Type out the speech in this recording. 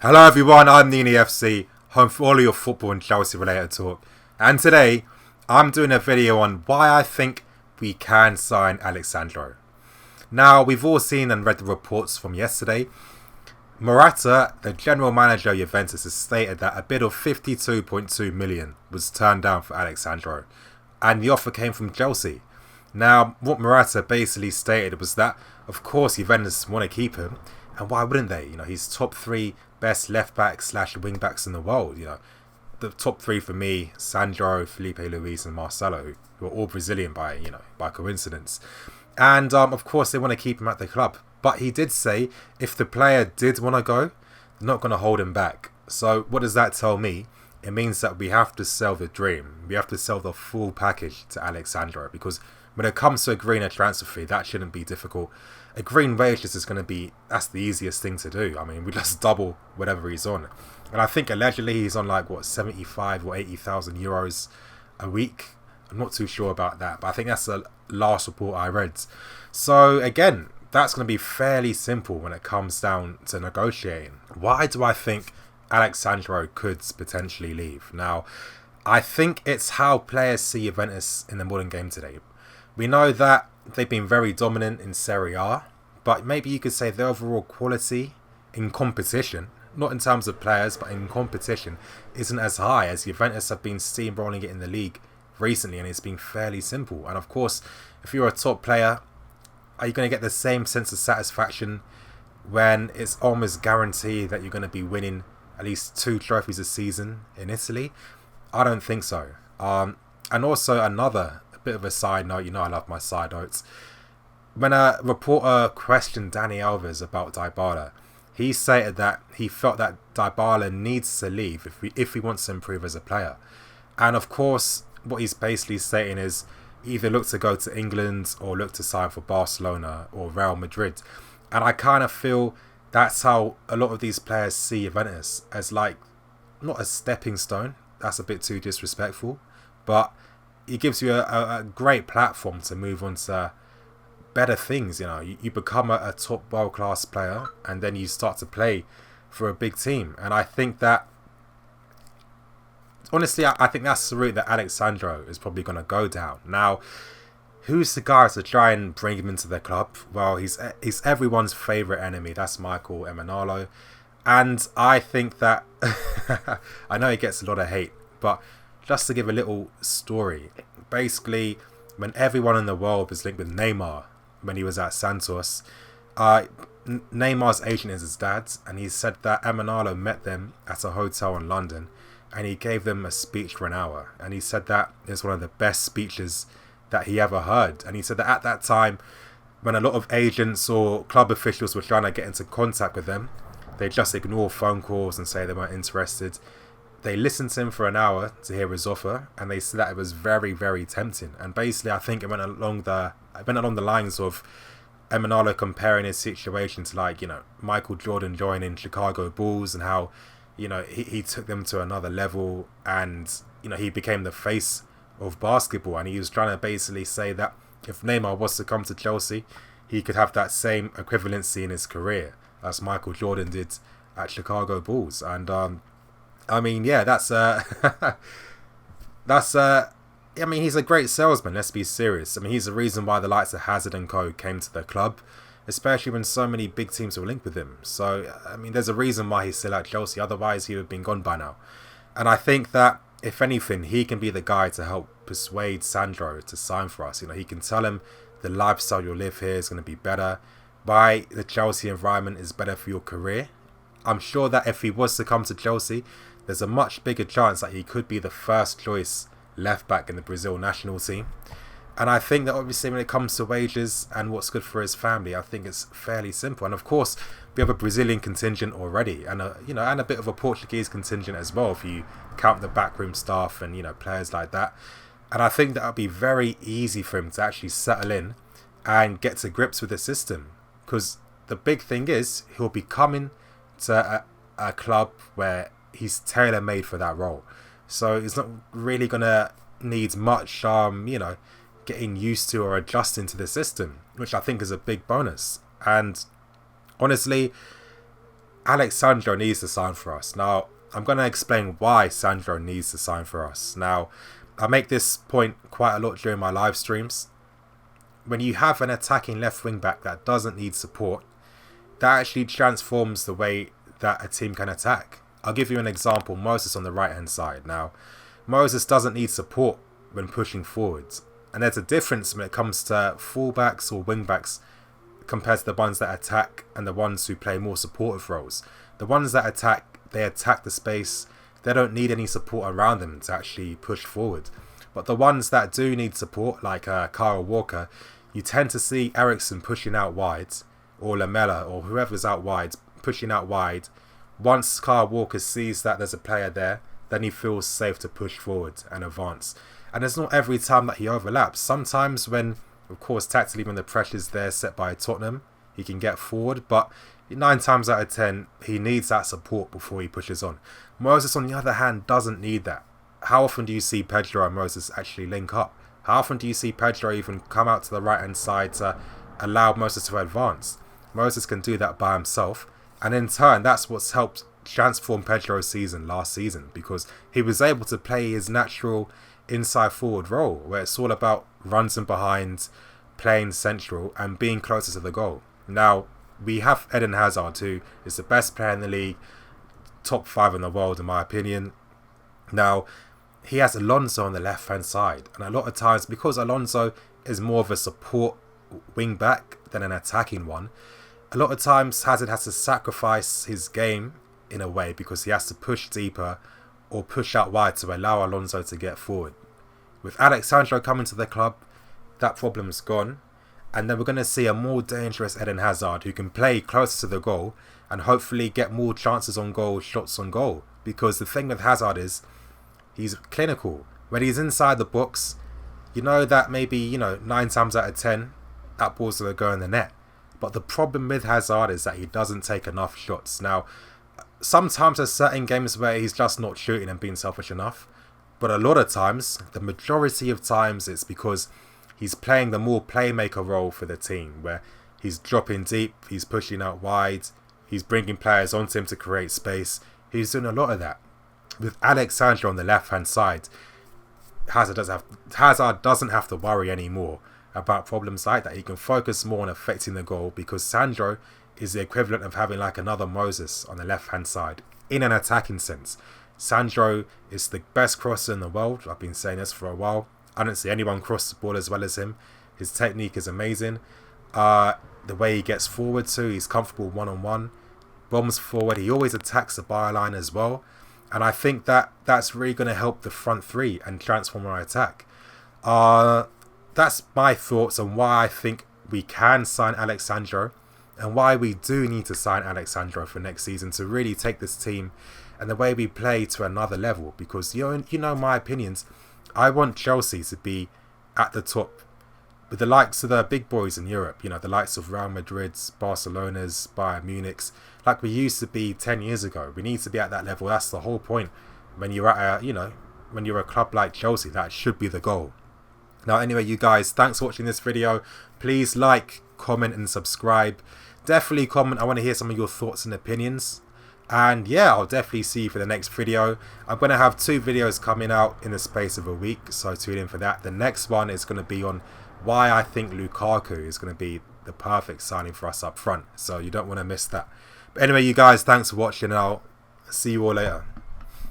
Hello everyone, I'm NiiNiiFC, home for all your football and Chelsea related talk. And today, I'm doing a video on why I think we can sign Alex Sandro. Now, we've all seen and read the reports from yesterday. Morata, the general manager of Juventus, has stated that a bid of 52.2 million was turned down for Alex Sandro. And the offer came from Chelsea. Now, what Morata basically stated was that, of course, Juventus want to keep him. And why wouldn't they? You know, he's top 3 best left backs / wing backs in the world. You know, the top 3 for me: Sandro, Felipe Luis, and Marcelo, who are all Brazilian by coincidence. And of course, they want to keep him at the club. But he did say if the player did want to go, they're not going to hold him back. So what does that tell me? It means that we have to sell the dream. We have to sell the full package to Alex Sandro, because when it comes to agreeing a transfer fee, that shouldn't be difficult. Agreeing wages is going to be, that's the easiest thing to do. I mean, we just double whatever he's on. And I think allegedly he's on like, what, 75 or 80,000 euros a week. I'm not too sure about that, but I think that's the last report I read. So again, that's going to be fairly simple when it comes down to negotiating. Why do I think Alex Sandro could potentially leave? Now, I think it's how players see Juventus in the modern game today. We know that they've been very dominant in Serie A, but maybe you could say the overall quality in competition, not in terms of players, but in competition, isn't as high, as Juventus have been steamrolling it in the league recently, and it's been fairly simple. And of course, if you're a top player, are you going to get the same sense of satisfaction when it's almost guaranteed that you're going to be winning at least 2 trophies a season in Italy? I don't think so. And also another bit of a side note, you know I love my side notes. When a reporter questioned Dani Alves about Dybala, he stated that he felt that Dybala needs to leave if he wants to improve as a player. And of course, what he's basically saying is either look to go to England or look to sign for Barcelona or Real Madrid. And I kind of feel that's how a lot of these players see Juventus, as like, not a stepping stone, that's a bit too disrespectful, but it gives you a great platform to move on to better things. You know, you become a top world-class player, and then you start to play for a big team. And I think that, honestly, I think that's the route that Alex Sandro is probably going to go down. Now, who's the guy to try and bring him into the club? Well, he's everyone's favourite enemy. That's Michael Emenalo. And I think that, I know he gets a lot of hate, but just to give a little story, basically, when everyone in the world was linked with Neymar when he was at Santos, Neymar's agent is his dad, and he said that Emenalo met them at a hotel in London, and he gave them a speech for an hour, and he said that it's one of the best speeches that he ever heard. And he said that at that time, when a lot of agents or club officials were trying to get into contact with them, they just ignore phone calls and say they weren't interested. They listened to him for an hour to hear his offer, and they said that it was very, very tempting. And basically, I think it went along the lines of Emenalo comparing his situation to, like, you know, Michael Jordan joining Chicago Bulls, and how, you know, he took them to another level, and, you know, he became the face of basketball. And he was trying to basically say that if Neymar was to come to Chelsea, he could have that same equivalency in his career as Michael Jordan did at Chicago Bulls. And I mean, yeah, I mean, he's a great salesman, let's be serious. I mean, he's the reason why the likes of Hazard and co came to the club, especially when so many big teams were linked with him. So, I mean, there's a reason why he's still at Chelsea, otherwise he would have been gone by now. And I think that, if anything, he can be the guy to help persuade Sandro to sign for us. You know, he can tell him the lifestyle you'll live here is going to be better, why the Chelsea environment is better for your career. I'm sure that if he was to come to Chelsea, there's a much bigger chance that he could be the first choice left back in the Brazil national team. And I think that obviously when it comes to wages and what's good for his family, I think it's fairly simple. And of course, we have a Brazilian contingent already, and a bit of a Portuguese contingent as well, if you count the backroom staff and, you know, players like that. And I think that it'll be very easy for him to actually settle in and get to grips with the system, because the big thing is he'll be coming to a club where he's tailor-made for that role. So it's not really going to need much, getting used to or adjusting to the system, which I think is a big bonus. And honestly, Alex Sandro needs to sign for us. Now, I'm going to explain why Sandro needs to sign for us. Now, I make this point quite a lot during my live streams. When you have an attacking left wing back that doesn't need support, that actually transforms the way that a team can attack. I'll give you an example. Moses on the right hand side. Now, Moses doesn't need support when pushing forwards. And there's a difference when it comes to fullbacks or wing backs compared to the ones that attack and the ones who play more supportive roles. The ones that attack, they attack the space. They don't need any support around them to actually push forward. But the ones that do need support, like Kyle Walker, you tend to see Eriksen pushing out wide, or Lamella, or whoever's out wide, pushing out wide. Once Kyle Walker sees that there's a player there, then he feels safe to push forward and advance. And it's not every time that he overlaps. Sometimes when, of course, tactically when the pressure's there set by Tottenham, he can get forward, but 9 times out of 10, he needs that support before he pushes on. Moses, on the other hand, doesn't need that. How often do you see Pedro and Moses actually link up? How often do you see Pedro even come out to the right-hand side to allow Moses to advance? Moses can do that by himself, and in turn, that's what's helped transform Pedro's season last season, because he was able to play his natural inside forward role, where it's all about runs and behind, playing central, and being closer to the goal. Now, we have Eden Hazard, who is the best player in the league, top 5 in the world in my opinion. Now, he has Alonso on the left hand side, and a lot of times, because Alonso is more of a support wing back than an attacking one, a lot of times Hazard has to sacrifice his game in a way, because he has to push deeper or push out wide to allow Alonso to get forward. With Alex Sandro coming to the club, that problem's gone, and then we're going to see a more dangerous Eden Hazard who can play closer to the goal and hopefully get more chances on goal, shots on goal. Because the thing with Hazard is, he's clinical. When he's inside the box, you know that maybe, 9 times out of 10, that ball's going to go in the net. But the problem with Hazard is that he doesn't take enough shots. Now, sometimes there's certain games where he's just not shooting and being selfish enough. But a lot of times, the majority of times, it's because he's playing the more playmaker role for the team, where he's dropping deep, he's pushing out wide, he's bringing players onto him to create space. He's doing a lot of that. With Alex Sandro on the left-hand side, Hazard doesn't have to worry anymore about problems like that. He can focus more on affecting the goal, because Sandro is the equivalent of having like another Moses on the left-hand side in an attacking sense. Sandro is the best crosser in the world. I've been saying this for a while. I don't see anyone cross the ball as well as him. His technique is amazing. The way he gets forward too, he's comfortable one-on-one. Bombs forward, he always attacks the byline as well. And I think that's really going to help the front three and transform our attack. That's my thoughts on why I think we can sign Alex Sandro, and why we do need to sign Alex Sandro for next season to really take this team and the way we play to another level. Because you know my opinions. I want Chelsea to be at the top with the likes of the big boys in Europe. The likes of Real Madrid's, Barcelona's, Bayern Munich's, like we used to be 10 years ago. We need to be at that level. That's the whole point. When you're at when you're a club like Chelsea, that should be the goal. Now, anyway, you guys, thanks for watching this video. Please like, comment, and subscribe. Definitely comment. I want to hear some of your thoughts and opinions. And yeah, I'll definitely see you for the next video. I'm going to have 2 videos coming out in the space of a week, so tune in for that. The next one is going to be on why I think Lukaku is going to be the perfect signing for us up front. So you don't want to miss that. But anyway, you guys, thanks for watching, and I'll see you all later.